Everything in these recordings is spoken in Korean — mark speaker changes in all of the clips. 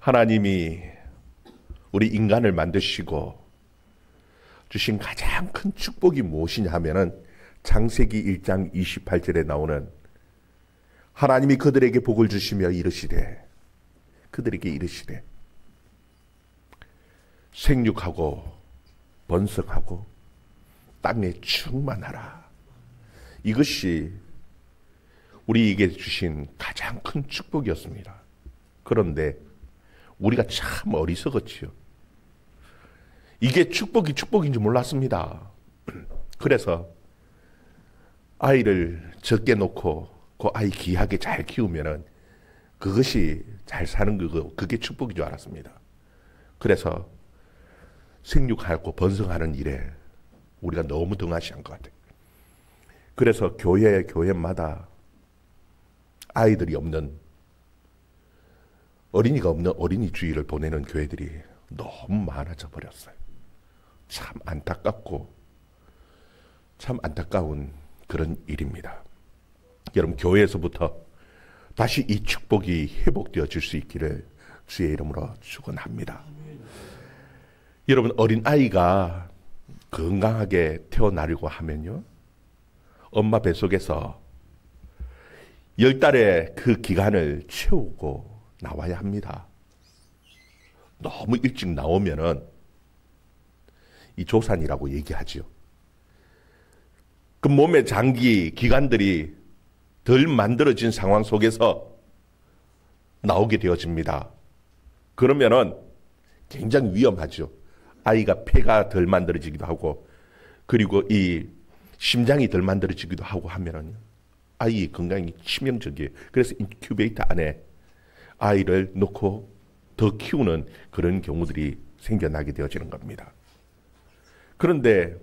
Speaker 1: 하나님이 우리 인간을 만드시고 주신 가장 큰 축복이 무엇이냐 하면은 창세기 1장 28절에 나오는 하나님이 그들에게 복을 주시며 그들에게 이르시되 생육하고 번성하고 땅에 충만하라. 이것이 우리에게 주신 가장 큰 축복이었습니다. 그런데 우리가 참 어리석었지요. 이게 축복인지 몰랐습니다. 그래서 아이를 적게 놓고 그 아이 귀하게 잘 키우면은 그것이 잘 사는 거고 그게 축복인 줄 알았습니다. 그래서 생육하고 번성하는 일에 우리가 너무 등한시한 것 같아요. 그래서 교회마다 아이들이 없는, 어린이가 없는 어린이 주일을 보내는 교회들이 너무 많아져 버렸어요. 참 안타깝고 참 안타까운 그런 일입니다. 여러분, 교회에서부터 다시 이 축복이 회복되어질 수 있기를 주의 이름으로 축원합니다. 여러분, 어린아이가 건강하게 태어나려고 하면요, 엄마 뱃속에서 10달의 그 기간을 채우고 나와야 합니다. 너무 일찍 나오면은 이 조산이라고 얘기하죠. 그 몸의 장기, 기관들이 덜 만들어진 상황 속에서 나오게 되어집니다. 그러면은 굉장히 위험하죠. 아이가 폐가 덜 만들어지기도 하고, 그리고 이 심장이 덜 만들어지기도 하고 하면은 아이의 건강이 치명적이에요. 그래서 인큐베이터 안에 아이를 놓고 더 키우는 그런 경우들이 생겨나게 되어지는 겁니다. 그런데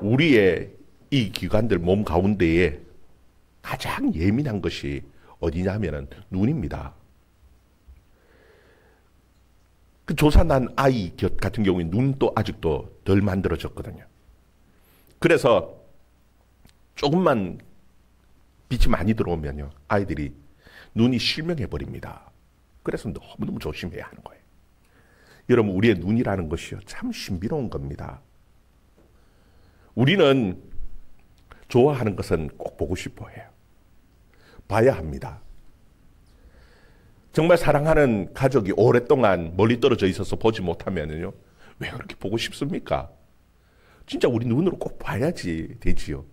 Speaker 1: 우리의 이 기관들 몸 가운데에 가장 예민한 것이 어디냐 하면은 눈입니다. 그 조산난 아이 같은 경우에 눈도 아직도 덜 만들어졌거든요. 그래서 조금만 빛이 많이 들어오면요, 아이들이 눈이 실명해 버립니다. 그래서 너무너무 조심해야 하는 거예요. 여러분, 우리의 눈이라는 것이요, 참 신비로운 겁니다. 우리는 좋아하는 것은 꼭 보고 싶어 해요. 봐야 합니다. 정말 사랑하는 가족이 오랫동안 멀리 떨어져 있어서 보지 못하면요, 왜 그렇게 보고 싶습니까? 진짜 우리 눈으로 꼭 봐야지 되지요.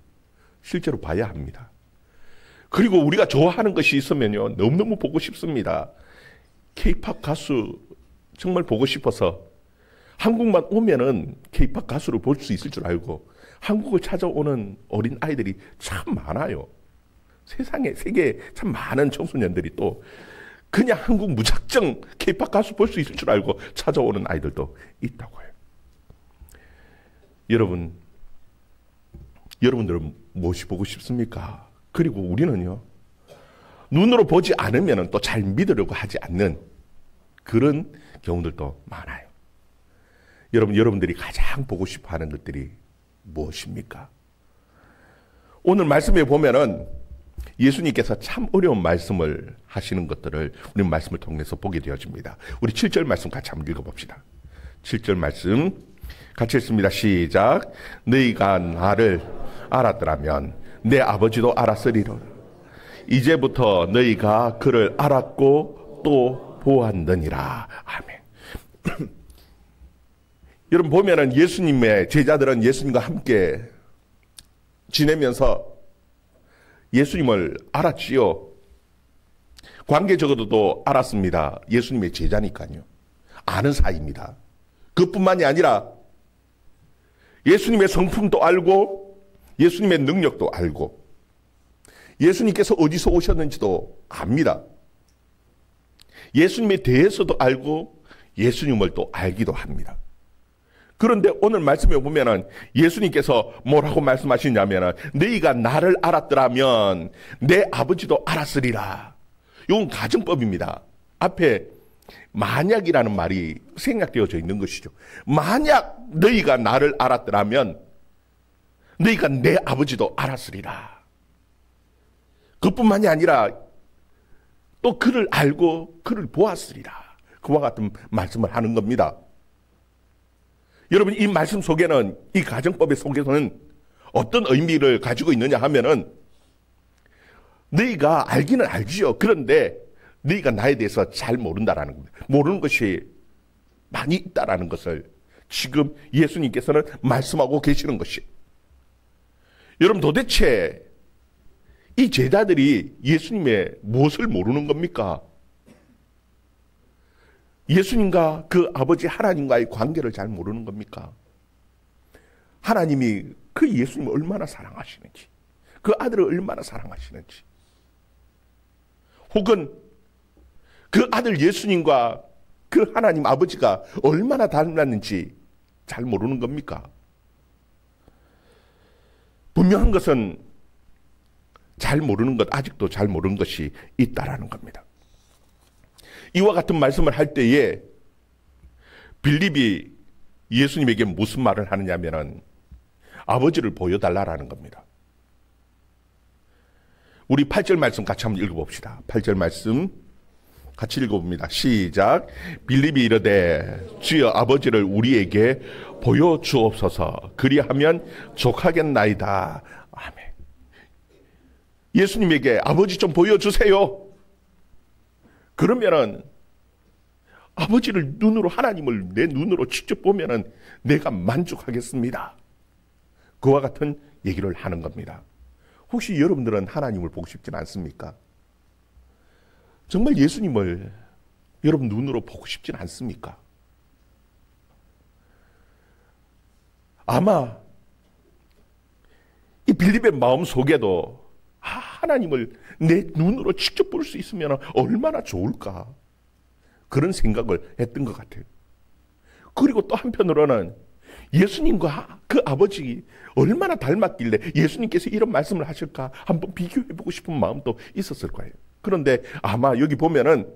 Speaker 1: 실제로 봐야 합니다. 그리고 우리가 좋아하는 것이 있으면요, 너무너무 보고 싶습니다. K-팝 가수 정말 보고 싶어서 한국만 오면은 K-팝 가수를 볼 수 있을 줄 알고 한국을 찾아오는 어린 아이들이 참 많아요. 세계에 참 많은 청소년들이 또 그냥 한국 무작정 K-팝 가수 볼 수 있을 줄 알고 찾아오는 아이들도 있다고 해요. 여러분들은 무엇이 보고 싶습니까? 그리고 우리는요, 눈으로 보지 않으면 또 잘 믿으려고 하지 않는 그런 경우들도 많아요. 여러분들이 가장 보고 싶어 하는 것들이 무엇입니까? 오늘 말씀에 보면은 예수님께서 참 어려운 말씀을 하시는 것들을 우리 말씀을 통해서 보게 되어집니다. 우리 7절 말씀 같이 한번 읽어봅시다. 7절 말씀 같이 읽습니다. 시작. 너희가 나를 알았더라면 내 아버지도 알았으리라. 이제부터 너희가 그를 알았고 또 보았느니라. 아멘. 여러분, 보면은 예수님의 제자들은 예수님과 함께 지내면서 예수님을 알았지요. 관계적으로도 알았습니다. 예수님의 제자니까요. 아는 사이입니다. 그뿐만이 아니라 예수님의 성품도 알고 예수님의 능력도 알고 예수님께서 어디서 오셨는지도 압니다. 예수님에 대해서도 알고 예수님을 또 알기도 합니다. 그런데 오늘 말씀에 보면은 예수님께서 뭐라고 말씀하시냐면은 너희가 나를 알았더라면 내 아버지도 알았으리라. 이건 가정법입니다. 앞에 만약이라는 말이 생략되어져 있는 것이죠. 만약 너희가 나를 알았더라면 너희가 내 아버지도 알았으리라. 그뿐만이 아니라 또 그를 알고 그를 보았으리라. 그와 같은 말씀을 하는 겁니다. 여러분, 이 말씀 속에는, 이 가정법의 속에서는 어떤 의미를 가지고 있느냐 하면은, 너희가 알기는 알지요. 그런데 너희가 나에 대해서 잘 모른다라는 겁니다. 모르는 것이 많이 있다라는 것을 지금 예수님께서는 말씀하고 계시는 것이. 여러분, 도대체 이 제자들이 예수님의 무엇을 모르는 겁니까? 예수님과 그 아버지 하나님과의 관계를 잘 모르는 겁니까? 하나님이 그 예수님을 얼마나 사랑하시는지, 그 아들을 얼마나 사랑하시는지, 혹은 그 아들 예수님과 그 하나님 아버지가 얼마나 닮았는지 잘 모르는 겁니까? 분명한 것은 잘 모르는 것, 아직도 잘 모르는 것이 있다라는 겁니다. 이와 같은 말씀을 할 때에 빌립이 예수님에게 무슨 말을 하느냐면은 아버지를 보여달라라는 겁니다. 우리 8절 말씀 같이 한번 읽어봅시다. 8절 말씀 같이 읽어봅니다. 시작. 빌립이 이르되 주여 아버지를 우리에게 보여주옵소서. 그리하면 족하겠나이다. 아멘. 예수님에게 아버지 좀 보여주세요. 그러면은 아버지를 눈으로, 하나님을 내 눈으로 직접 보면은 내가 만족하겠습니다. 그와 같은 얘기를 하는 겁니다. 혹시 여러분들은 하나님을 보고 싶진 않습니까? 정말 예수님을 여러분 눈으로 보고 싶진 않습니까? 아마 이 빌립의 마음 속에도 하나님을 내 눈으로 직접 볼 수 있으면 얼마나 좋을까, 그런 생각을 했던 것 같아요. 그리고 또 한편으로는 예수님과 그 아버지 얼마나 닮았길래 예수님께서 이런 말씀을 하실까 한번 비교해보고 싶은 마음도 있었을 거예요. 그런데 아마 여기 보면은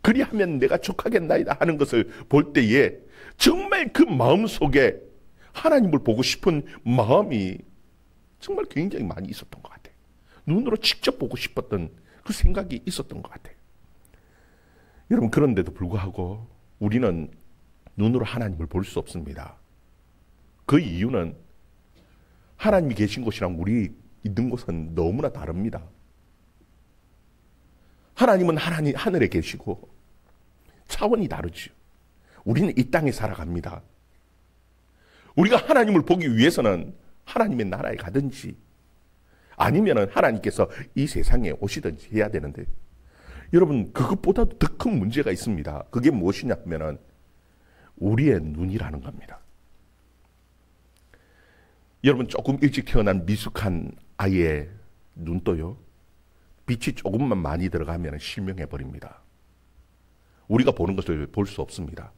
Speaker 1: 그리하면 내가 족하겠나이다 하는 것을 볼 때에 정말 그 마음 속에 하나님을 보고 싶은 마음이 정말 굉장히 많이 있었던 것 같아요. 눈으로 직접 보고 싶었던 그 생각이 있었던 것 같아요. 여러분, 그런데도 불구하고 우리는 눈으로 하나님을 볼 수 없습니다. 그 이유는 하나님이 계신 곳이랑 우리 있는 곳은 너무나 다릅니다. 하나님은 하늘에 계시고 차원이 다르죠. 우리는 이 땅에 살아갑니다. 우리가 하나님을 보기 위해서는 하나님의 나라에 가든지 아니면 하나님께서 이 세상에 오시든지 해야 되는데, 여러분, 그것보다도 더 큰 문제가 있습니다. 그게 무엇이냐 하면 우리의 눈이라는 겁니다. 여러분, 조금 일찍 태어난 미숙한 아이의 눈도요, 빛이 조금만 많이 들어가면 실명해 버립니다. 우리가 보는 것을 볼 수 없습니다.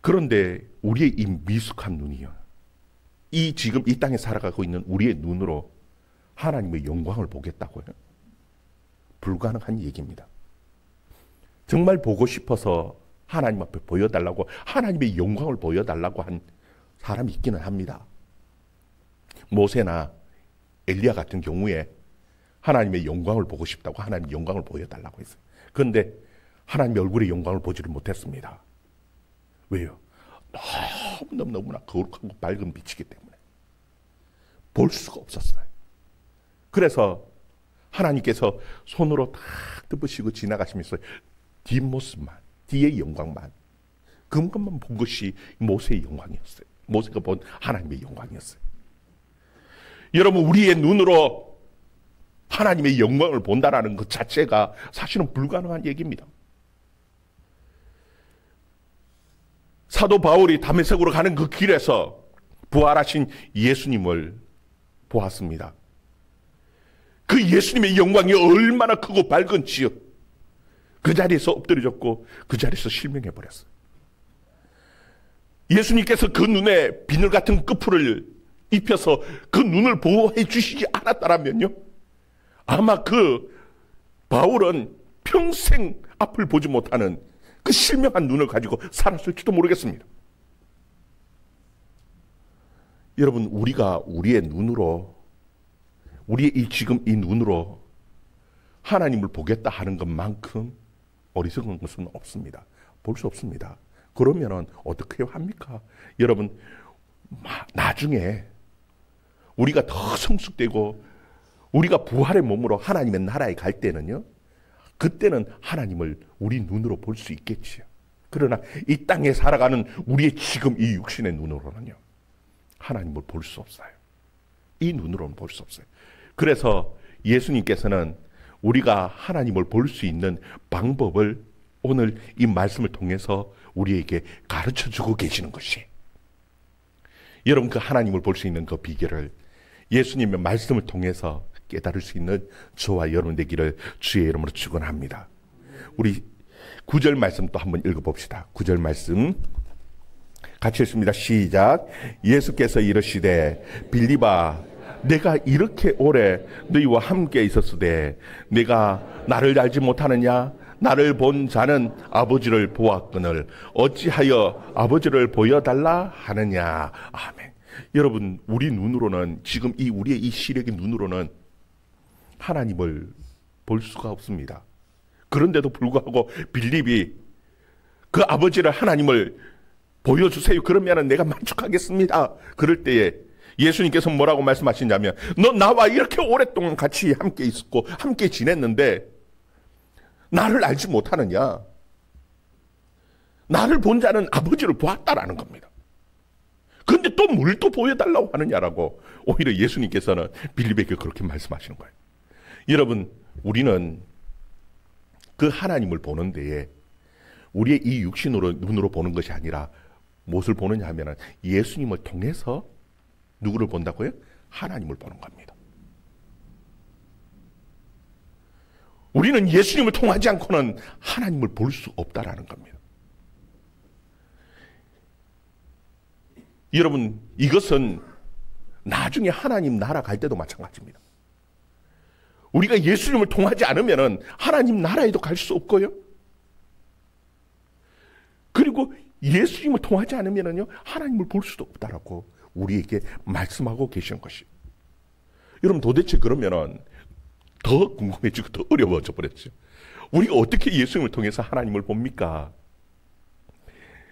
Speaker 1: 그런데 우리의 이 미숙한 눈이요, 이 지금 이 땅에 살아가고 있는 우리의 눈으로 하나님의 영광을 보겠다고요? 불가능한 얘기입니다. 정말 보고 싶어서 하나님 앞에 보여달라고, 하나님의 영광을 보여달라고 한 사람이 있기는 합니다. 모세나 엘리야 같은 경우에 하나님의 영광을 보고 싶다고 하나님의 영광을 보여달라고 했어요. 그런데 하나님의 얼굴의 영광을 보지를 못했습니다. 왜요? 너무나 거룩하고 밝은 빛이기 때문에 볼 수가 없었어요. 그래서 하나님께서 손으로 탁 덮으시고 지나가시면서 뒷모습만, 뒤의 영광만, 그것만 본 것이 모세의 영광이었어요. 모세가 본 하나님의 영광이었어요. 여러분, 우리의 눈으로 하나님의 영광을 본다라는 것 자체가 사실은 불가능한 얘기입니다. 사도 바울이 다메섹으로 가는 그 길에서 부활하신 예수님을 보았습니다. 그 예수님의 영광이 얼마나 크고 밝은지요. 그 자리에서 엎드려졌고 그 자리에서 실명해 버렸어요. 예수님께서 그 눈에 비늘 같은 끝풀을 입혀서 그 눈을 보호해 주시지 않았다라면요, 아마 그 바울은 평생 앞을 보지 못하는 그 실명한 눈을 가지고 살았을지도 모르겠습니다. 여러분, 우리가 우리의 눈으로, 우리의 지금 이 눈으로 하나님을 보겠다 하는 것만큼 어리석은 것은 없습니다. 볼 수 없습니다. 그러면은 어떻게 합니까? 여러분, 나중에 우리가 더 성숙되고 우리가 부활의 몸으로 하나님의 나라에 갈 때는요, 그때는 하나님을 우리 눈으로 볼 수 있겠지요. 그러나 이 땅에 살아가는 우리의 지금 이 육신의 눈으로는요, 하나님을 볼 수 없어요. 이 눈으로는 볼 수 없어요. 그래서 예수님께서는 우리가 하나님을 볼 수 있는 방법을 오늘 이 말씀을 통해서 우리에게 가르쳐주고 계시는 것이, 여러분, 그 하나님을 볼 수 있는 그 비결을 예수님의 말씀을 통해서 깨달을 수 있는 저와 여러분 되기를 주의 이름으로 축원합니다. 우리 9절 말씀 또 한번 읽어봅시다. 9절 말씀 같이 읽습니다. 시작. 예수께서 이르시되 빌립아, 내가 이렇게 오래 너희와 함께 있었으되 내가 나를 알지 못하느냐? 나를 본 자는 아버지를 보았거늘 어찌하여 아버지를 보여달라 하느냐. 아멘. 여러분, 우리 눈으로는, 지금 우리의 이 시력의 눈으로는 하나님을 볼 수가 없습니다. 그런데도 불구하고 빌립이 그 아버지를, 하나님을 보여주세요, 그러면 내가 만족하겠습니다. 그럴 때에 예수님께서 뭐라고 말씀하시냐면, 너 나와 이렇게 오랫동안 같이 함께 있었고 함께 지냈는데 나를 알지 못하느냐? 나를 본 자는 아버지를 보았다라는 겁니다. 그런데 또 뭘 또 보여달라고 하느냐라고 오히려 예수님께서는 빌립에게 그렇게 말씀하시는 거예요. 여러분, 우리는 그 하나님을 보는 데에 우리의 이 육신으로, 눈으로 보는 것이 아니라 무엇을 보느냐 하면 예수님을 통해서 누구를 본다고요? 하나님을 보는 겁니다. 우리는 예수님을 통하지 않고는 하나님을 볼 수 없다라는 겁니다. 여러분, 이것은 나중에 하나님 나라 갈 때도 마찬가지입니다. 우리가 예수님을 통하지 않으면 하나님 나라에도 갈 수 없고요. 그리고 예수님을 통하지 않으면요, 하나님을 볼 수도 없다라고 우리에게 말씀하고 계시는 것이. 여러분, 도대체 그러면은 더 궁금해지고 더 어려워져 버렸죠. 우리가 어떻게 예수님을 통해서 하나님을 봅니까?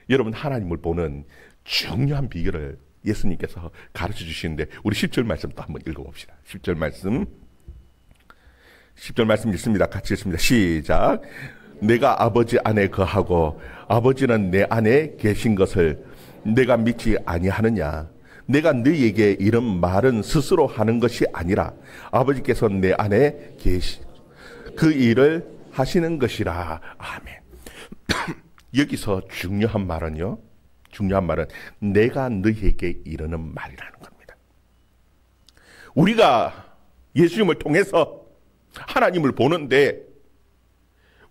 Speaker 1: 여러분, 하나님을 보는 중요한 비결을 예수님께서 가르쳐 주시는데, 우리 10절 말씀 또 한번 읽어봅시다. 10절 말씀 읽습니다. 같이 읽습니다. 시작. 내가 아버지 안에 거하고 아버지는 내 안에 계신 것을 내가 믿지 아니하느냐? 내가 너희에게 이런 말은 스스로 하는 것이 아니라 아버지께서 내 안에 계시 그 일을 하시는 것이라. 아멘. 여기서 중요한 말은 내가 너희에게 이르는 말이라는 겁니다. 우리가 예수님을 통해서 하나님을 보는데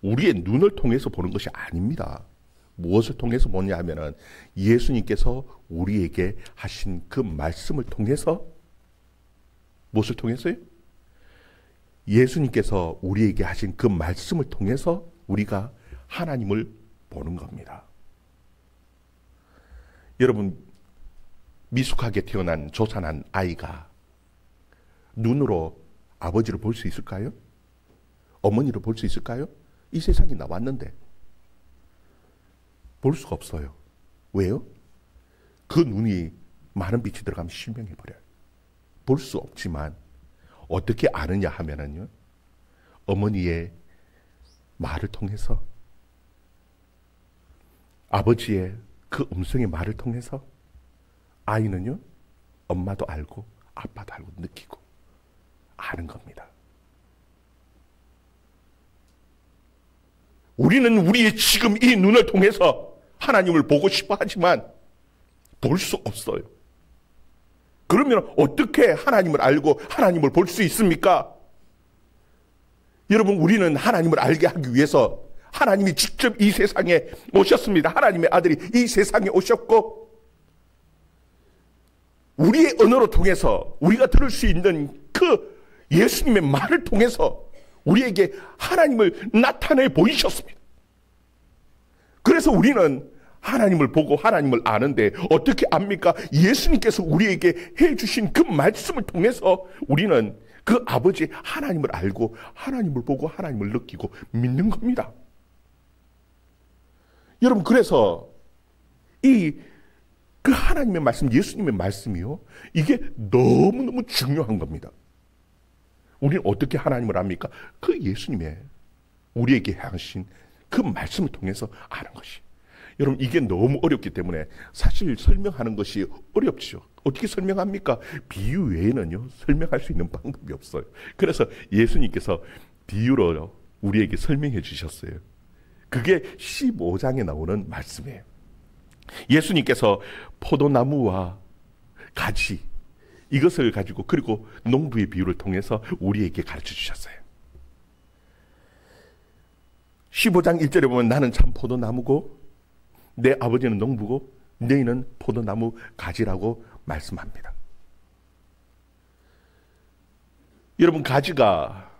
Speaker 1: 우리의 눈을 통해서 보는 것이 아닙니다. 무엇을 통해서 보냐 하면은 예수님께서 우리에게 하신 그 말씀을 통해서, 무엇을 통해서요? 예수님께서 우리에게 하신 그 말씀을 통해서 우리가 하나님을 보는 겁니다. 여러분, 미숙하게 태어난 조산한 아이가 눈으로 아버지를 볼 수 있을까요? 어머니를 볼 수 있을까요? 이 세상에 나왔는데 볼 수가 없어요. 왜요? 그 눈이 많은 빛이 들어가면 실명해버려요. 볼 수 없지만 어떻게 아느냐 하면은요, 어머니의 말을 통해서, 아버지의 그 음성의 말을 통해서 아이는요, 엄마도 알고 아빠도 알고 느끼고 아는 겁니다. 우리는 우리의 지금 이 눈을 통해서 하나님을 보고 싶어 하지만 볼 수 없어요. 그러면 어떻게 하나님을 알고 하나님을 볼 수 있습니까? 여러분, 우리는 하나님을 알게 하기 위해서 하나님이 직접 이 세상에 오셨습니다. 하나님의 아들이 이 세상에 오셨고, 우리의 언어로 통해서 우리가 들을 수 있는 그 예수님의 말을 통해서 우리에게 하나님을 나타내 보이셨습니다. 그래서 우리는 하나님을 보고 하나님을 아는데 어떻게 압니까? 예수님께서 우리에게 해주신 그 말씀을 통해서 우리는 그 아버지 하나님을 알고 하나님을 보고 하나님을 느끼고 믿는 겁니다. 여러분, 그래서 그 하나님의 말씀, 예수님의 말씀이요, 이게 너무너무 중요한 겁니다. 우리는 어떻게 하나님을 압니까? 그 예수님의 우리에게 하신 그 말씀을 통해서 아는 것이. 여러분, 이게 너무 어렵기 때문에 사실 설명하는 것이 어렵죠. 어떻게 설명합니까? 비유 외에는요, 설명할 수 있는 방법이 없어요. 그래서 예수님께서 비유로 우리에게 설명해 주셨어요. 그게 15장에 나오는 말씀이에요. 예수님께서 포도나무와 가지, 이것을 가지고, 그리고 농부의 비유를 통해서 우리에게 가르쳐 주셨어요. 15장 1절에 보면 나는 참 포도나무고 내 아버지는 농부고 너희는 포도나무 가지라고 말씀합니다. 여러분, 가지가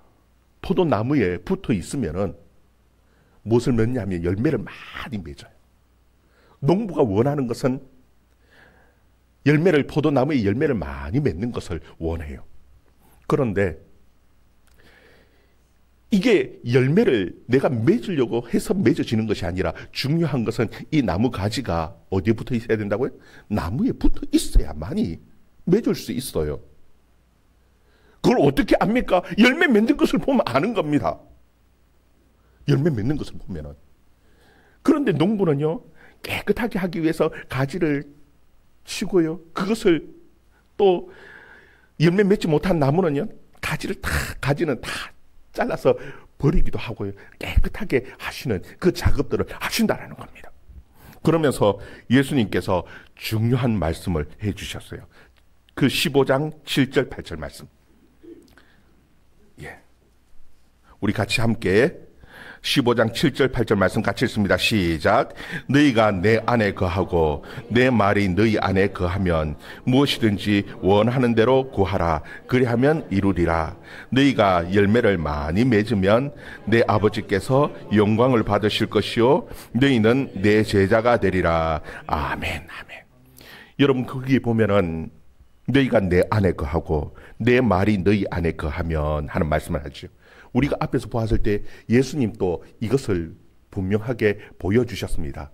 Speaker 1: 포도나무에 붙어 있으면은 무엇을 맺냐면 열매를 많이 맺어요. 농부가 원하는 것은 포도나무의 열매를 많이 맺는 것을 원해요. 그런데 이게 열매를 내가 맺으려고 해서 맺어지는 것이 아니라 중요한 것은 이 나무 가지가 어디에 붙어 있어야 된다고요? 나무에 붙어 있어야만이 맺을 수 있어요. 그걸 어떻게 압니까? 열매 맺는 것을 보면 아는 겁니다. 열매 맺는 것을 보면은. 그런데 농부는요, 깨끗하게 하기 위해서 가지를 치고요, 그것을 또 열매 맺지 못한 나무는요, 가지는 다 잘라서 버리기도 하고요, 깨끗하게 하시는 그 작업들을 하신다라는 겁니다. 그러면서 예수님께서 중요한 말씀을 해주셨어요. 그 15장 7절 8절 말씀. 우리 같이 함께 15장 7절 8절 말씀 같이 읽습니다. 시작. 너희가 내 안에 거하고 내 말이 너희 안에 거하면 무엇이든지 원하는 대로 구하라. 그리하면 이루리라. 너희가 열매를 많이 맺으면 내 아버지께서 영광을 받으실 것이요 너희는 내 제자가 되리라. 아멘. 아멘. 여러분, 거기에 보면은 너희가 내 안에 거하고 내 말이 너희 안에 거하면 하는 말씀을 하죠. 우리가 앞에서 보았을 때 예수님도 이것을 분명하게 보여주셨습니다.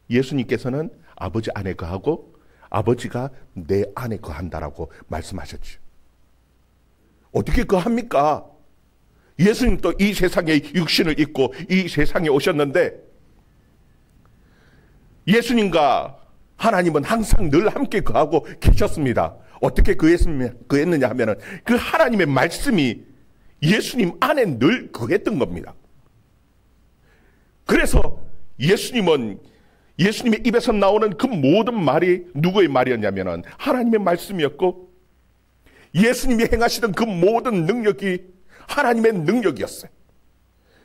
Speaker 1: 예수님께서는 아버지 안에 거하고 아버지가 내 안에 거한다라고 말씀하셨죠. 어떻게 거합니까? 예수님도 이 세상에 육신을 입고 이 세상에 오셨는데 예수님과 하나님은 항상 늘 함께 거하고 계셨습니다. 어떻게 거했느냐 하면은 그 하나님의 말씀이 예수님 안에 늘 거했던 겁니다. 그래서 예수님의 입에서 나오는 그 모든 말이 누구의 말이었냐면은 하나님의 말씀이었고, 예수님이 행하시던 그 모든 능력이 하나님의 능력이었어요.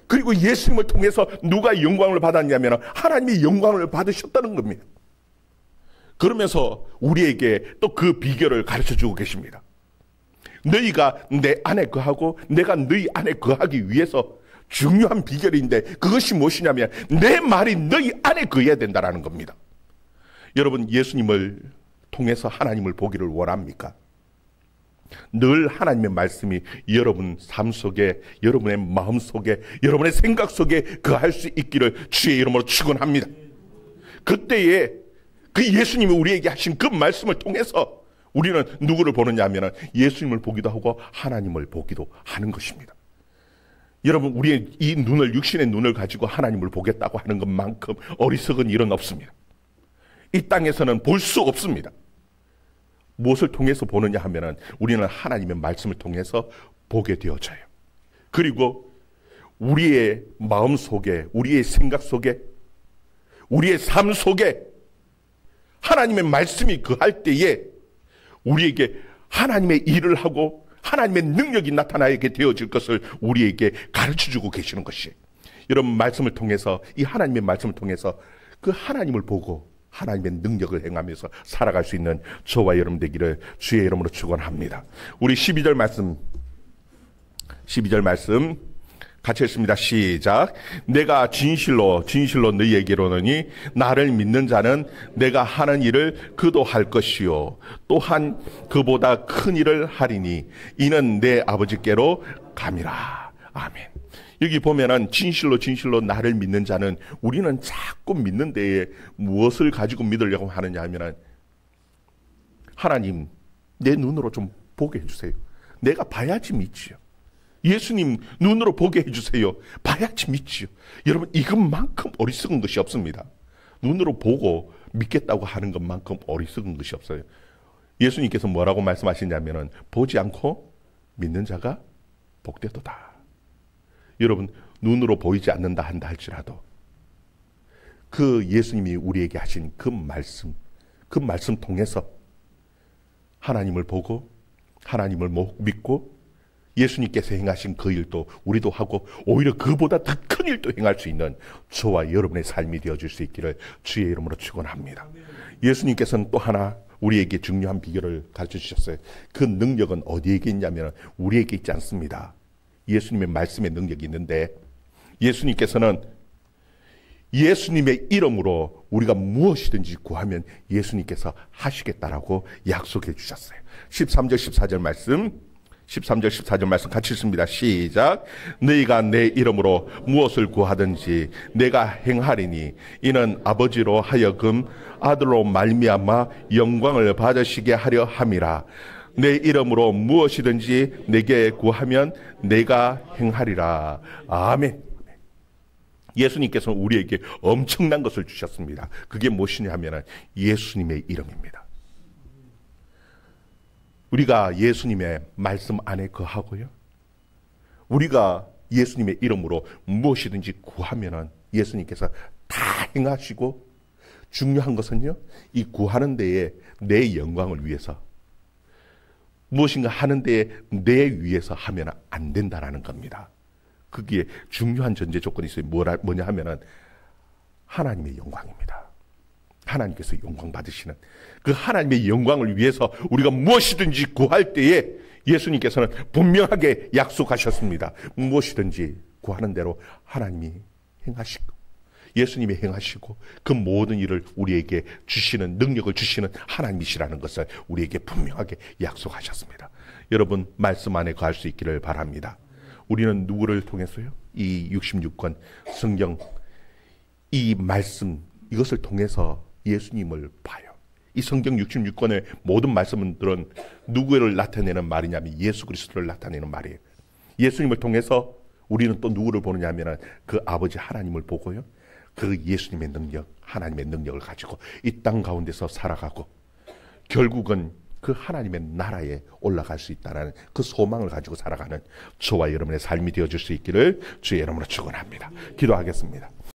Speaker 1: 그리고 예수님을 통해서 누가 영광을 받았냐면 하나님이 영광을 받으셨다는 겁니다. 그러면서 우리에게 또 그 비결을 가르쳐 주고 계십니다. 너희가 내 안에 거하고 내가 너희 안에 거하기 위해서 중요한 비결인데 그것이 무엇이냐면 내 말이 너희 안에 거해야 된다는 겁니다. 여러분, 예수님을 통해서 하나님을 보기를 원합니까? 늘 하나님의 말씀이 여러분 삶 속에, 여러분의 마음 속에, 여러분의 생각 속에 거할 수 있기를 주의 이름으로 축원합니다. 그때에 그 예수님이 우리에게 하신 그 말씀을 통해서 우리는 누구를 보느냐 하면 예수님을 보기도 하고 하나님을 보기도 하는 것입니다. 여러분, 우리의 이 눈을, 육신의 눈을 가지고 하나님을 보겠다고 하는 것만큼 어리석은 일은 없습니다. 이 땅에서는 볼 수 없습니다. 무엇을 통해서 보느냐 하면 우리는 하나님의 말씀을 통해서 보게 되어져요. 그리고 우리의 마음 속에, 우리의 생각 속에, 우리의 삶 속에 하나님의 말씀이 거할 때에 우리에게 하나님의 일을 하고 하나님의 능력이 나타나게 되어질 것을 우리에게 가르쳐주고 계시는 것이에요. 여러분, 말씀을 통해서, 이 하나님의 말씀을 통해서 그 하나님을 보고 하나님의 능력을 행하면서 살아갈 수 있는 저와 여러분 되기를 주의 이름으로 축원합니다. 우리 12절 말씀 같이 했습니다. 시작. 내가 진실로 너희에게로 오노니 나를 믿는 자는 내가 하는 일을 그도 할 것이요 또한 그보다 큰 일을 하리니 이는 내 아버지께로 감이라. 아멘. 여기 보면은 진실로 나를 믿는 자는, 우리는 자꾸 믿는 데에 무엇을 가지고 믿으려고 하느냐 하면은, 하나님 내 눈으로 좀 보게 해주세요. 내가 봐야지 믿지요. 예수님 눈으로 보게 해주세요. 봐야지 믿지요. 여러분, 이것만큼 어리석은 것이 없습니다. 눈으로 보고 믿겠다고 하는 것만큼 어리석은 것이 없어요. 예수님께서 뭐라고 말씀하시냐면은, 보지 않고 믿는 자가 복되도다. 여러분, 눈으로 보이지 않는다 한다 할지라도 그 예수님이 우리에게 하신 그 말씀 통해서 하나님을 보고 하나님을 믿고 예수님께서 행하신 그 일도 우리도 하고 오히려 그보다 더 큰 일도 행할 수 있는 저와 여러분의 삶이 되어줄 수 있기를 주의 이름으로 축원합니다. 예수님께서는 또 하나 우리에게 중요한 비결을 가르쳐 주셨어요. 그 능력은 어디에게 있냐면 우리에게 있지 않습니다. 예수님의 말씀의 능력이 있는데, 예수님께서는 예수님의 이름으로 우리가 무엇이든지 구하면 예수님께서 하시겠다라고 약속해 주셨어요. 13절 14절 말씀 같이 읽습니다. 시작. 너희가 내 이름으로 무엇을 구하든지 내가 행하리니 이는 아버지로 하여금 아들로 말미암아 영광을 받으시게 하려 함이라. 내 이름으로 무엇이든지 내게 구하면 내가 행하리라. 아멘. 예수님께서는 우리에게 엄청난 것을 주셨습니다. 그게 무엇이냐 하면 예수님의 이름입니다. 우리가 예수님의 말씀 안에 거하고요, 우리가 예수님의 이름으로 무엇이든지 구하면 예수님께서 다 행하시고, 중요한 것은요, 이 구하는 데에 내 영광을 위해서, 무엇인가 하는 데에 내 위해서 하면 안 된다라는 겁니다. 그게 중요한 전제 조건이 있어요. 뭐냐 하면은 하나님의 영광입니다. 하나님께서 영광 받으시는 그 하나님의 영광을 위해서 우리가 무엇이든지 구할 때에 예수님께서는 분명하게 약속하셨습니다. 무엇이든지 구하는 대로 하나님이 행하시고, 예수님이 행하시고 그 모든 일을 우리에게 주시는, 능력을 주시는 하나님이시라는 것을 우리에게 분명하게 약속하셨습니다. 여러분, 말씀 안에 거할 수 있기를 바랍니다. 우리는 누구를 통해서요? 이 66권 성경, 이 말씀, 이것을 통해서 예수님을 봐요. 이 성경 66권의 모든 말씀들은 누구를 나타내는 말이냐면 예수 그리스도를 나타내는 말이에요. 예수님을 통해서 우리는 또 누구를 보느냐 하면 그 아버지 하나님을 보고요, 그 예수님의 능력, 하나님의 능력을 가지고 이 땅 가운데서 살아가고 결국은 그 하나님의 나라에 올라갈 수 있다는 그 소망을 가지고 살아가는 저와 여러분의 삶이 되어줄 수 있기를 주의 이름으로 축원합니다. 기도하겠습니다.